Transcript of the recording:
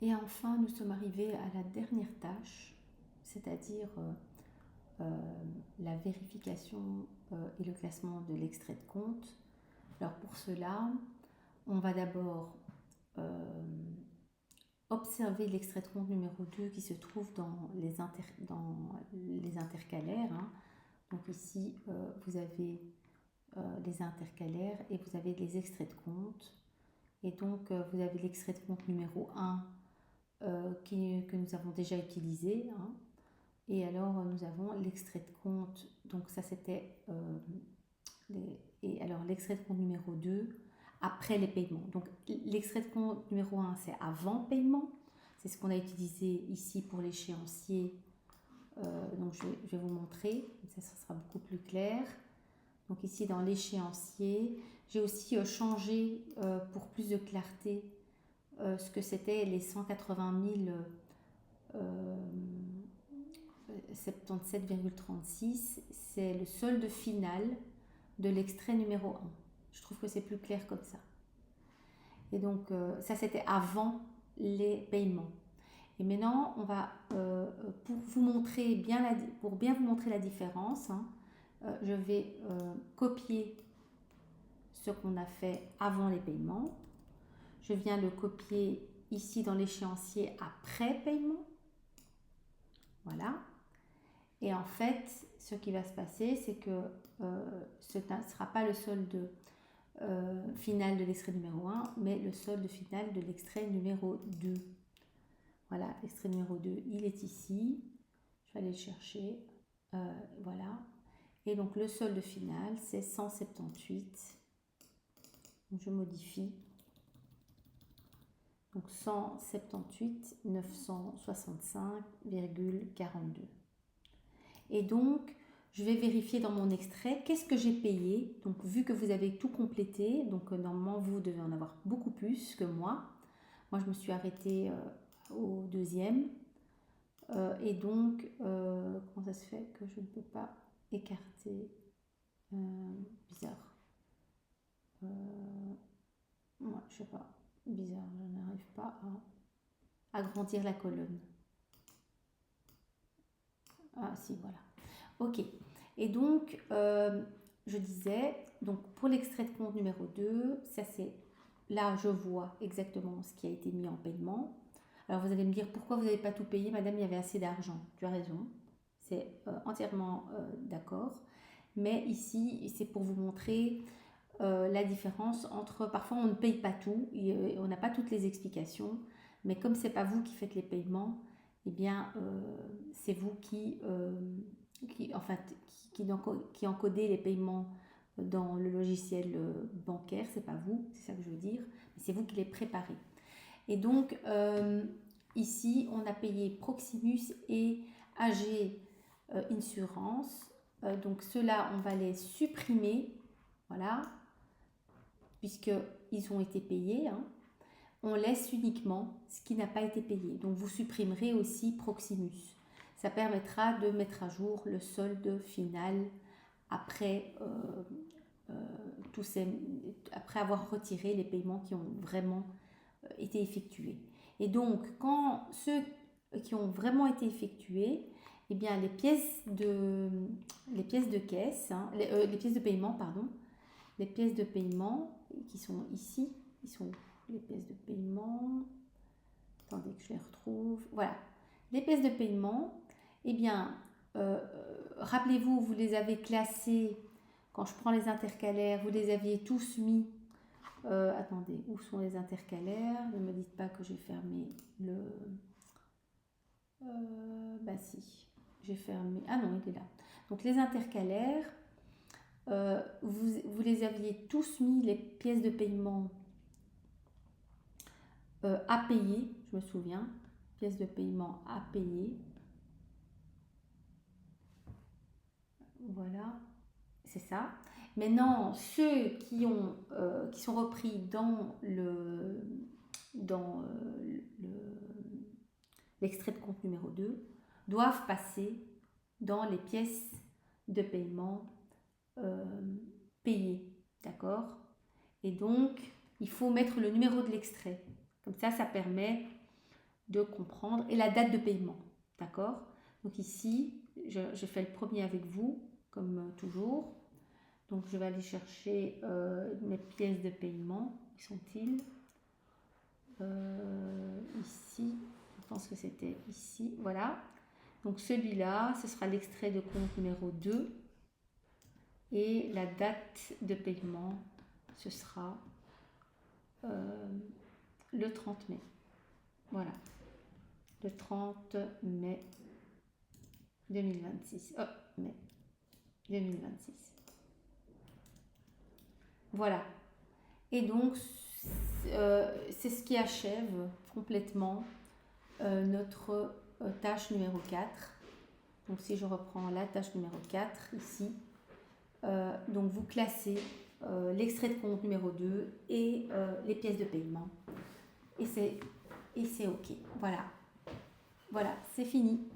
Et enfin, nous sommes arrivés à la dernière tâche, c'est-à-dire la vérification et le classement de l'extrait de compte. Alors pour cela, on va d'abord observer l'extrait de compte numéro 2 qui se trouve dans les intercalaires. Hein. Donc ici, vous avez les intercalaires et vous avez les extraits de compte. Et donc, vous avez l'extrait de compte numéro 1 que nous avons déjà utilisé. Hein. Et alors, nous avons l'extrait de compte. Donc, ça, c'était... et alors, l'extrait de compte numéro 2 après les paiements. Donc, l'extrait de compte numéro 1, c'est avant paiement. C'est ce qu'on a utilisé ici pour l'échéancier. Donc, je vais vous montrer. Ça sera beaucoup plus clair. Donc, ici, dans l'échéancier, j'ai aussi changé pour plus de clarté ce que c'était les 180 077,36. C'est le solde final de l'extrait numéro 1. Je trouve que c'est plus clair comme ça. Et donc, ça, c'était avant les paiements. Et maintenant, on va, pour bien vous montrer la différence, hein, je vais copier ce qu'on a fait avant les paiements. Je viens le copier ici dans l'échéancier après paiement. Voilà. Et en fait, ce qui va se passer, c'est que ce ne sera pas le solde final de l'extrait numéro 1, mais le solde final de l'extrait numéro 2. Voilà, l'extrait numéro 2, il est ici. Je vais aller le chercher. Voilà. Et donc, le solde final, c'est 178. Donc, je modifie. Donc, 178 965,42. Et donc, je vais vérifier dans mon extrait qu'est-ce que j'ai payé. Donc, vu que vous avez tout complété, donc normalement, vous devez en avoir beaucoup plus que moi. Moi, je me suis arrêtée au deuxième. Et donc, comment ça se fait que je ne peux pas écarter bizarre. Ouais, je sais pas. Bizarre, je n'arrive pas à agrandir la colonne. Ah, si, voilà. Ok. Et donc, je disais, donc pour l'extrait de compte numéro 2, ça c'est, là je vois exactement ce qui a été mis en paiement. Alors vous allez me dire, pourquoi vous n'avez pas tout payé, madame, il y avait assez d'argent. Tu as raison, c'est entièrement d'accord. Mais ici, c'est pour vous montrer la différence entre, parfois on ne paye pas tout, on n'a pas toutes les explications, mais comme c'est pas vous qui faites les paiements, eh bien c'est vous qui encodez les paiements dans le logiciel bancaire, c'est pas vous, c'est ça que je veux dire, mais c'est vous qui les préparez. Et donc ici on a payé Proximus et AG Insurance, donc ceux-là on va les supprimer, voilà, puisqu'ils ont été payés. Hein. On laisse uniquement ce qui n'a pas été payé. Donc vous supprimerez aussi Proximus. Ça permettra de mettre à jour le solde final après, après avoir retiré les paiements qui ont vraiment été effectués. Et donc, quand ceux qui ont vraiment été effectués, eh bien, les pièces de caisse, hein, les pièces de paiement, pardon, les pièces de paiement qui sont ici, ils sont les pièces de paiement. Attendez que je les retrouve. Voilà, les pièces de paiement. Eh bien, rappelez-vous, vous les avez classées. Quand je prends les intercalaires, vous les aviez tous mis. Attendez, où sont les intercalaires? Ne me dites pas que j'ai fermé le. Bah si, j'ai fermé. Ah non, il est là. Donc les intercalaires. Vous les aviez tous mis, les pièces de paiement à payer, je me souviens, pièces de paiement à payer. Voilà, c'est ça. Maintenant, ceux qui sont repris dans l'extrait de compte numéro 2 doivent passer dans les pièces de paiement payées, d'accord? Et donc, il faut mettre le numéro de l'extrait. Comme ça permet de comprendre, et la date de paiement. D'accord? Donc ici, je fais le premier avec vous, comme toujours. Donc je vais aller chercher mes pièces de paiement. Où sont-ils? Ici, je pense que c'était ici. Voilà. Donc celui-là, ce sera l'extrait de compte numéro 2. Et la date de paiement, ce sera le 30 mai. Voilà. Le 30 mai 2026. Oh, mai 2026. Voilà. Et donc, c'est ce qui achève complètement notre tâche numéro 4. Donc, si je reprends la tâche numéro 4 ici, donc vous classez l'extrait de compte numéro 2 et les pièces de paiement. Et c'est OK. Voilà. Voilà, c'est fini.